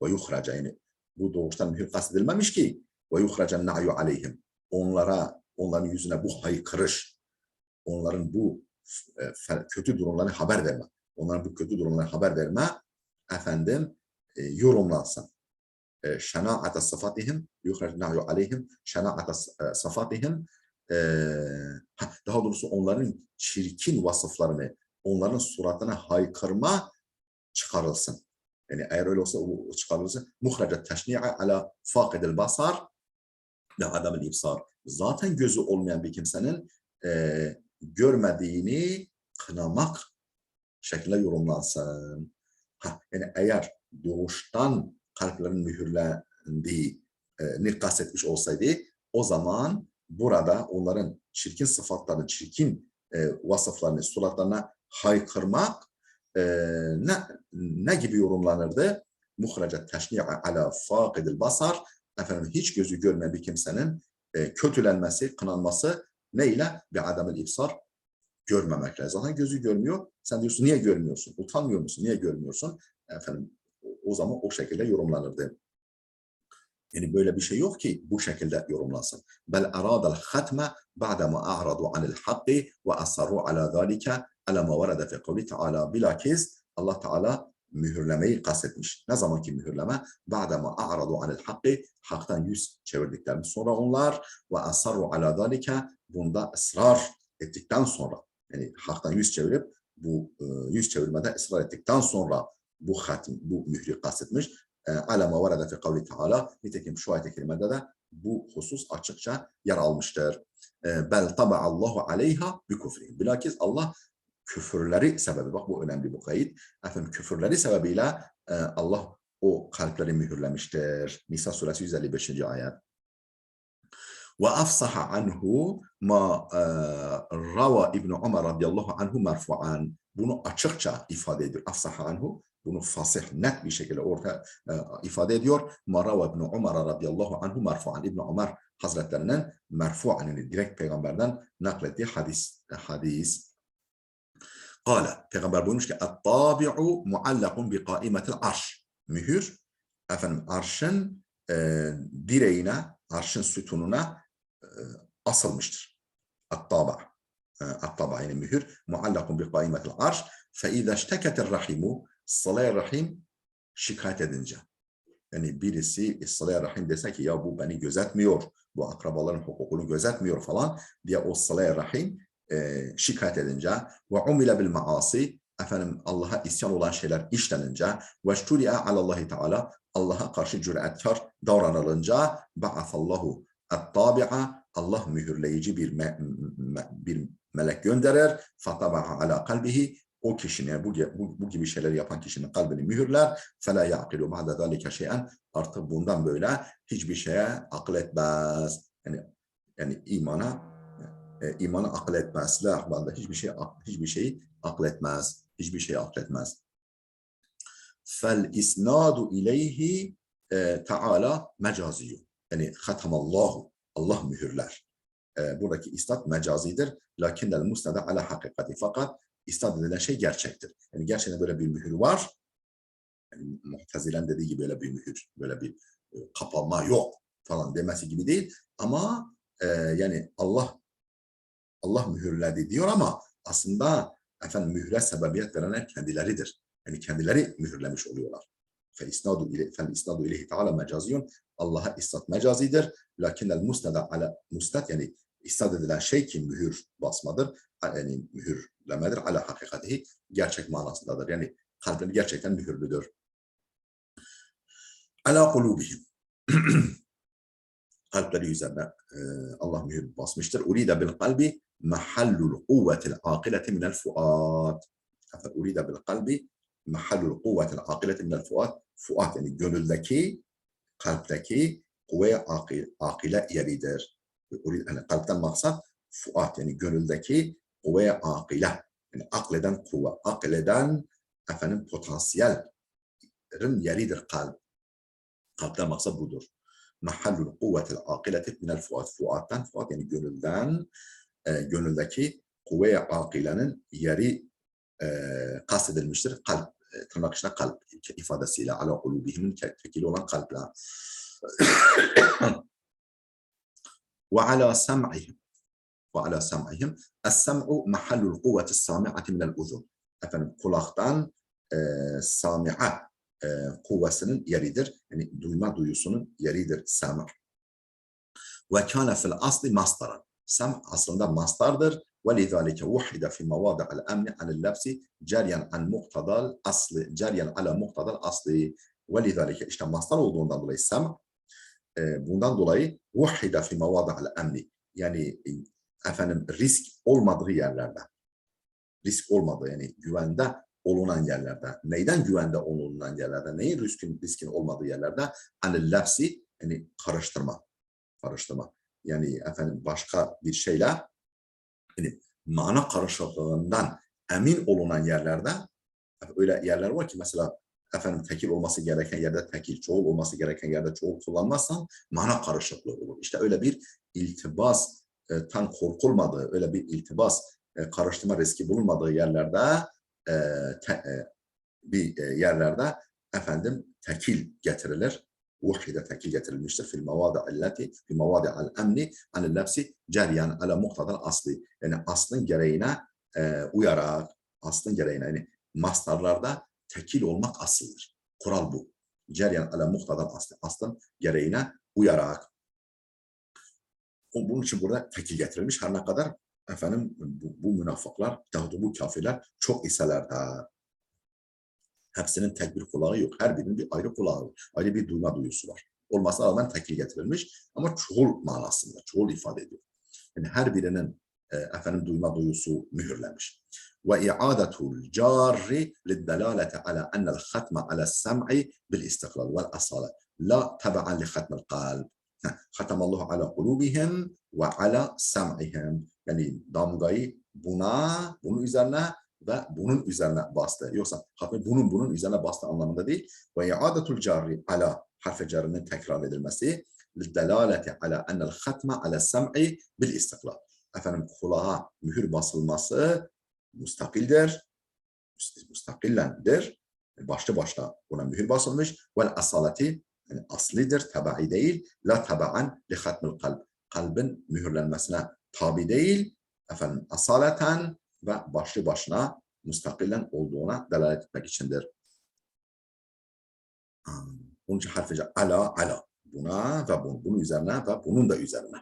ve yuhraca, yani bu doğuştan mühür kastedilmemiş ki ve yuhraca na'yu aleyhim, onların yüzüne bu haykırış, onların bu kötü durumlarını haber verme, onların bu kötü durumlarını haber verme efendim yorumlansın. Şena'ate sıfatihim yuhrac na'yu aleyhim şena'ate sıfatihim, daha doğrusu onların çirkin vasıflarını onların suratına haykırma çıkarılsın. Yani eğer öyle olsa o çıkarılırsa muhracet teşni'a ala fakidil basar ve adamil ibsar. Zaten gözü olmayan bir kimsenin görmediğini kınamak şeklinde yorumlansın. Yani eğer doğuştan kalplerin mühürlendiğini kastetmiş olsaydı o zaman burada onların çirkin sıfatlarını, çirkin vasıflarını suratlarına haykırmak ne gibi yorumlanırdı? Muhracet teşni'a ala fakidil basar, efendim hiç gözü görmeyen bir kimsenin kötülenmesi, kınanması neyle? Bir adamın ibsar, görmemekle. Zaten gözü görmüyor. Sen diyorsun niye görmüyorsun? Utanmıyor musun? Niye görmüyorsun? Efendim o zaman o şekilde yorumlanırdı. Yani böyle bir şey yok ki bu şekilde yorumlansın. Bel arada'l hatme ba'dema a'radu anil hakki ve asarru ala zalika ala ma verada fi kavli Teala. Bilakis Allah Teala mühürlemeyi kastetmiş. Ne zamanki mühürleme? Ba'dema a'radu anil hakki, haktan yüz çevirdiklerini sonra onlar ve asarru ala zalika, bunda ısrar ettikten sonra, yani haktan yüz çevirip bu yüz çevirmede ısrar ettikten sonra bu hatim, bu mührü kastetmiş. Ala ma varada fi kavli Teala, nitekim şu ayet-i kerimede de bu husus açıkça yer almıştır. Bel taba'allahu aleyha bi kufrihim. Bilakis Allah küfürleri sebebi, bak bu önemli bu kayıt. Efendim küfürleri sebebiyle Allah o kalpleri mühürlemiştir. Nisa suresi 155. ayet. Ve afsaha anhu ma rava İbn Ömer radıyallahu anhu merfu'an. Bunu açıkça ifade ediyor. Afsaha anhu, bunu fasih, net bir şekilde orta ifade ediyor. Ma rava İbn Ömer radıyallahu anhu merfu'an. İbn Ömer Hazretlerinin merfu'an, yani direkt peygamberden naklettiği hadis. Kale, peygamber buyurmuş ki et-tabi'u muallakun bi kaimetil arş. Mühür, efendim arşın direğine, arşın sütununa asılmıştır. At-taba. At-taba yani mühür. Muallakun bi kaimetil arş. Fe izâ işteketir rahimu, sıla-i rahim şikayet edince. Yani birisi sıla-i rahim dese ki ya bu beni gözetmiyor, bu akrabaların hukukunu gözetmiyor falan diye o sıla-i rahim şikayet edince ve umile bil maasi, efendim Allah'a isyan olan şeyler işlenince ve şturi'a alallahi teala, Allah'a karşı cüretkar davranılınca ba'afallahu et-tabi'a, Allah mühürleyici bir melek gönderir. Fataba'a ala kalbihi, o kişinin bu gibi şeyleri yapan kişinin kalbini mühürler. Fela yaqilu ba'da zalika şey'en, artık bundan böyle hiçbir şeye akıl etmez. Yani imanı akıl etmez. La ahvalda hiçbir şeyi akıl etmez. Hiçbir şeyi akıl etmez. Fel isnadu ileyhi Teala mecaziyyun. Yani hatamallahu, Allah mühürler. Buradaki isnad mecazidir. Lakinnel musnada ala hakikati. Fakat isnad edilen şey gerçektir. Yani gerçekten böyle bir mühür var. Yani Mu'tezile'nin dediği gibi böyle bir mühür, böyle bir kapanma yok falan demesi gibi değil. Ama yani Allah mühürledi diyor ama aslında efendim mühre sebebiyet verenler kendileridir. Yani kendileri mühürlemiş oluyorlar. Fel isnadu ileyhi teala mecaziyun. Allah'a isnad mecazidir. Lakinnel musnada ala musnad, yani isnad edilen şey ki mühür basmadır. Yani mühürlemedir. Ala hakikatihi, gerçek manasındadır. Yani kalpleri gerçekten mühürlüdür. Ala kulubihim. Kalpleri üzerine Allah mühür basmıştır. Urida bil kalbi mahallul kuvvetil akileti minel fuad. Urida bil kalbi mahallul kuvvetil akileti minel fuad. Fuad yani gönüldeki, kalpteki kuvve akile yeridir. Yani kalpten maksat fuat yani gönüldeki kuvve-i akile. Yani akleden kuvve, akleden efendim potansiyelin yeridir kalp. Kalpten maksat budur. Mahallul kuvvetil akileti minel fuat. Fuattan, fuat yani gönülden, gönüldeki kuvve-i akilenin yeri kastedilmiştir. Kalp, tırnak içinde kalp ifadesiyle ala kulubihimin tekili olan kalple. Ve ala sam'ihim. Ve ala sam'ihim. Es-sam'u mahallul kuvvetis sami'ati minel uzun. Efendim kulaktan sami'a kuvvesinin yeridir. Yani duyma duyusunun yeridir sam'. Ve kâne fil asli masdaran. Sam aslında mastardır. وَلِذَٰلِكَ وُحِّدَ فِي مَوَاضِعَ الْأَمْنِ عَنِ اللَّبْسِ جَرْيًا عَنْ مُقْتَضَى الْأَصْلِ جَرْيًا عَلَى مُقْتَضَى الْأَصْلِ وَلِذَٰلِكَ işte mastar olduğundan dolayı sam, bundan dolayı وُحِّدَ فِي مَوَاضِعَ الْأَمْنِ yani efendim risk olmadığı yerlerde, risk olmadığı yani güvende olunan yerlerde, neyden güvende olunan yerlerde, neyin riskin olmadığı yerlerde anil lafsi yani karıştırma. Yani efendim başka bir şeyle yani mana karışıklığından emin olunan yerlerde öyle yerler var ki mesela efendim tekil olması gereken yerde tekil, çoğul olması gereken yerde çoğul kullanmazsan mana karışıklığı olur. İşte öyle bir iltibastan korkulmadığı, öyle bir iltibas karıştırma riski bulunmadığı yerlerde bir yerlerde efendim tekil getirilir. Vahide tekil getirilmiştir. Fil mevadi'allati fi mevadi'al emni anil lafsi ceryan ala muhtadal asli. Yani aslın gereğine uyarak, aslın gereğine yani mastarlarda tekil olmak asıldır. Kural bu. Ceryan ala muhtadal asli. Aslın gereğine uyarak. Bunun için burada tekil getirilmiş. Her ne kadar efendim bu münafıklar, bu kafirler çok iseler de hepsinin tek bir kulağı yok. Her birinin bir ayrı kulağı, ayrı bir duyma duyusu var. Olmasına rağmen tekil getirilmiş ama çoğul manasında, çoğul ifade ediyor. Yani her birinin efendim duyma duyusu mühürlenmiş. Ve i'adetul carri liddelalete ala ennel hatme ala sam'i bil istiklal vel asale la tabi'an li hatmel kalb. Hatamallahu ala kulubihim ve ala sam'ihim. Yani damgayı bunun üzerine ve bunun üzerine bastı. Yoksa bunun üzerine bastı anlamında değil. Ve i'adetul carri ala harf-i carrının tekrar edilmesi liddelalete ala ennel hatme ala sam'i bil istiklal. Efendim kulağa mühür basılması müstakildir. Müstakillendir. Başlı başına buna mühür basılmış. Vel asaleti yani aslidir, tabai değil. La tabaan li hatmil kalb. Kalbin mühürlenmesine tabi değil. Efendim asaleten ve başlı başına müstakillen olduğuna delalet etmek içindir. Bunun için harfice ala. Buna ve bunun üzerine ve bunun da üzerine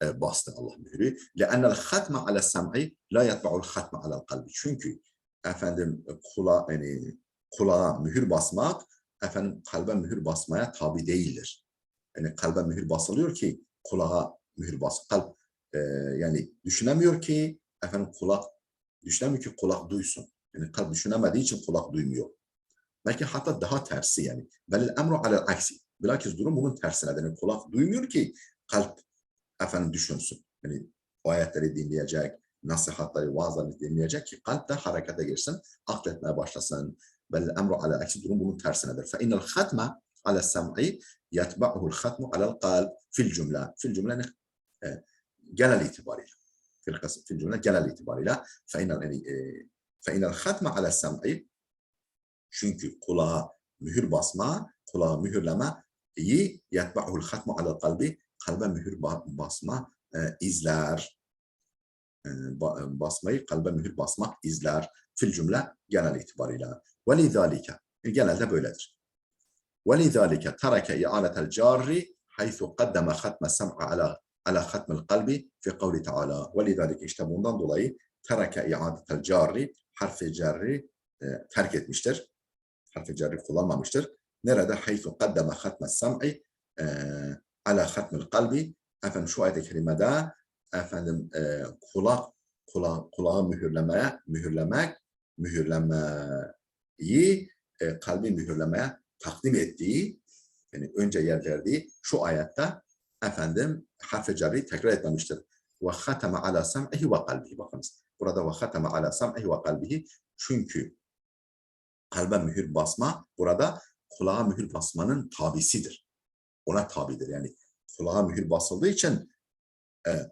bastı Allah mührü. لأن الختم على السمع لا يتبع الختم على القلب. Çünkü efendim kulağa mühür basmak efendim kalbe mühür basmaya tabi değildir. Yani kalbe mühür basılıyor ki kulağa mühür bas. Kalp yani düşünemiyor ki efendim kulak duysun. Yani kalp düşünemediği için kulak duymuyor. Belki hatta daha tersi yani. Belil emru alel aksi. Bilakis durum bunun tersine. Yani kulak duymuyor ki kalp efendim düşünsün. Yani o ayetleri dinleyecek, nasihatları, vaazları dinleyecek ki kalp de harekete girsin, akletmeye başlasın. Belli emru ala aksi durum bunun tersinedir. Fe innel hatme ala sem'i yetba'uhul hatmu alel kalb fil cümle. Fil cümle genel itibariyle. Fil cümle genel itibariyle. Fe innel hatme ala sem'i çünkü kulağa mühür basma, kulağa mühürleme iyi yetba'uhul hatmu alel kalbi kalbe mühür basma izler. Basmayı kalbe mühür basmak izler. Fil cümle genel itibarıyla. وَلِذَٰلِكَ genelde böyledir. وَلِذَٰلِكَ تَرَكَ اِعَانَةَ الْجَارِّ حَيْثُ قَدَّمَ خَتْمَ السَّمْعَ عَلَى خَتْمِ الْقَلْبِ فِي قَوْلِ تَعَالَى وَلِذَٰلِكَ işte bundan dolayı تَرَكَ اِعَانَةَ الْجَارِّ harf-i cerri terk etmiştir. Harf-i cerri kullanmamıştır. Nerede? حَيْثُ قَدَّمَ خَتْمَ السَّمْعِ ala hatmil kalbi efendim şu ayet-i kerimede efendim kulağı mühürlemeyi kalbi mühürlemeye takdim ettiği yani önce yer verdiği şu ayette efendim harf-i cerri tekrar etmemiştir. ve hateme ala sem'ihi ve kalbihi. Bakınız burada ve hateme ala sem'ihi ve kalbihi, çünkü kalbe mühür basma burada kulağa mühür basmanın tabisidir. Ona tabidir. Yani kulağa mühür basıldığı için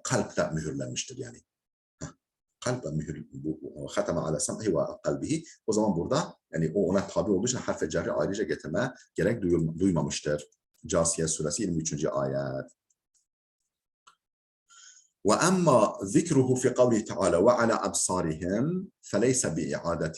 kalp de mühürlenmiştir yani. Kalp ve mühür, bu hateme ala sem'ihi ve kalbihi, o zaman burada yani o ona tabi olduğu için harf-i cerri ayrıca getirmeye gerek duymamıştır. Câsiye suresi 23. ayet. وأما ذكره في قوله تعالى وعلى أبصارهم فليس بإعادة.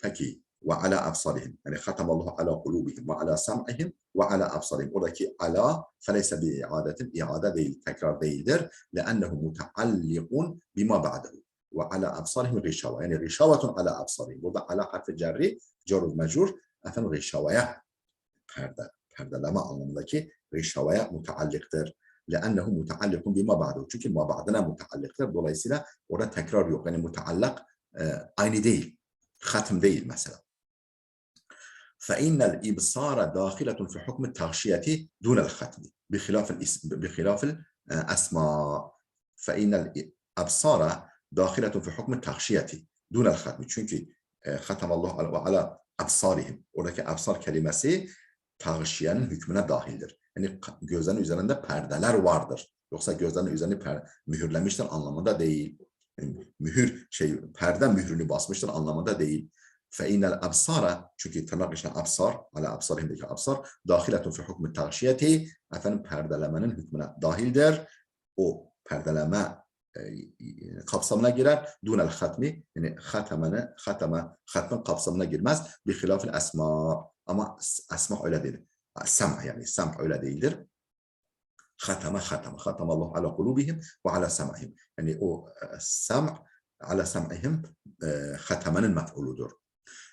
Peki وعلى أبصارهم yani ختم الله على قلوبهم وعلى سمعهم وعلى أبصارهم. Oradaki ala فليس بإعادة, iade değil, tekrar değildir. لأنه متعلق بما بعده. وعلى أبصارهم غشاوة. Yani غشاوة على أبصارهم. Burada ala harfi cerri, cerur mecrur, efendim غشاوة perdeleme anlamındaki غشاوة mutallıktır. لأنه متعلق بما بعده. Çünkü ma ba'dına mutallıktır. Dolayısıyla orada tekrar yok. Yani mutallak aynı değil. Hatm değil mesela. فإن الإبصار داخلة في حكم التغشية دون الختم بخلاف الأسماء. فإن الأبصار داخلة في حكم التغشية دون الختم. Çünkü ختم الله على أبصارهم. Oradaki absar kelimesi tağşiyenin hükmüne dahildir. Yani gözlerin üzerinde perdeler vardır. Yoksa gözlerin üzerini mühürlemiştir anlamında değil. Yani perde mührünü basmıştır anlamında değil. فَاِنَّ الْاَبْصَارَ, çünkü tırnak içinde absar, ala absarihimdeki absar, dahiletun fi hukmü tağşiyeti, efendim perdelemenin hükmüne dahildir. O perdeleme kapsamına girer. Dunel hatmi, yani hatmin kapsamına girmez. Bi hilafil esma. Ama esma öyle değil. Sem, yani sem öyle değildir. Hatama Allah ala kulubihim ve ala sem'ihim. Yani o sem ala sem'ihim hatamenin mef'uludur.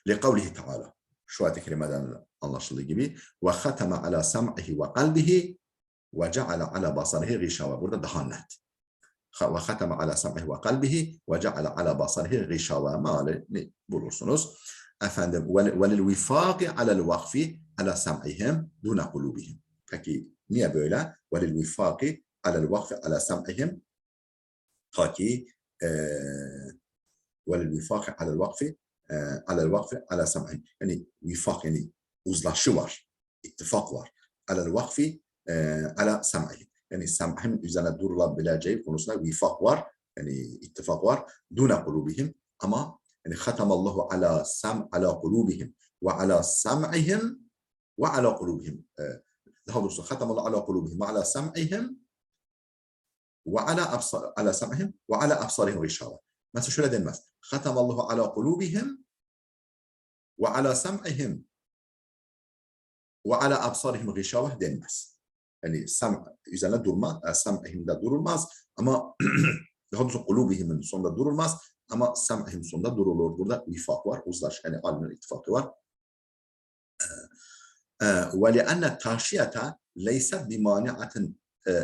لقوله تعالى. Şu ayet-i kerimeden anlaşıldığı gibi ve hatama ala sem'ihi ve kalbihi ve ceale ala basarihi gişave. Burada daha net. Ve hatama ala sem'ihi ve kalbihi ve ceale ala basarihi gişave. Meali bulursunuz. Efendim ve lil vifaqi ala'l vakfi ala sem'ihim duna kulubihim. Peki niye böyle? Ve lil vifaqi ala'l vakfi ala sem'ihim. Peki ve lil vifaqi ala'l vakfi alel vakfi ala sem'ihim. Yani vifak, yani uzlaşı var, ittifak var. Alel vakfi ala sem'ihim. Yani sem'ihim üzerine durulabileceği konusunda vifak var, yani ittifak var. Duna kulubihim, ama yani hatamallahu ala kulubihim ve ala sem'ihim ve ala kulubihim. Daha doğrusu hatamallahu ala kulubihim ve ala sem'ihim ve ala sem'ihim ve ala absarihim gışava. Mesela şöyle denmez. Hatamallahu ala kulubihim ve ala sem'ihim ve ala absarihim gışavah denmez. Yani üzerine durmaz, sem'ihimde durulmaz ama daha doğrusu kulubihimin sonunda durulmaz ama sem'ihim sonunda durulur. Burada vifak var, uzlaş, yani alimlerin ittifakı var. Ve li'anne taşiyete leyse bimani'atin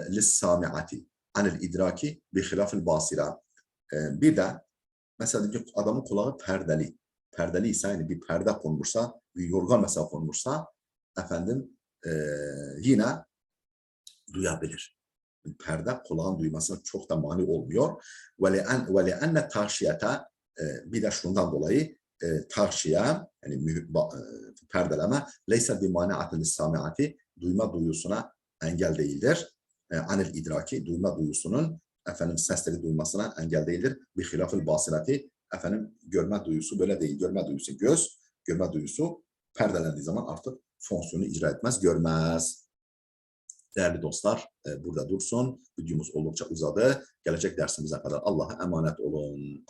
lissami'ati anil idraki bi khilafil basira. Bir de mesela adamın kulağı perdeli. Perdeli ise, yani bir perde konmuşsa, bir yorgan mesela konmuşsa, efendim yine duyabilir. Perde kulağın duymasına çok da mani olmuyor. Ve le'enne taşiyete, bir de şundan dolayı taşiye, yani perdeleme, leyse bimani'atin lissami'ati, duyma duyusuna engel değildir. Anil idraki, duyma duyusunun efendim sesleri duymasına engel değildir. Bir hilafil basirati, efendim görme duyusu böyle değil. Görme duyusu göz, görme duyusu perdelendiği zaman artık fonksiyonu icra etmez, görmez. Değerli dostlar, burada dursun. Videomuz oldukça uzadı. Gelecek dersimize kadar Allah'a emanet olun.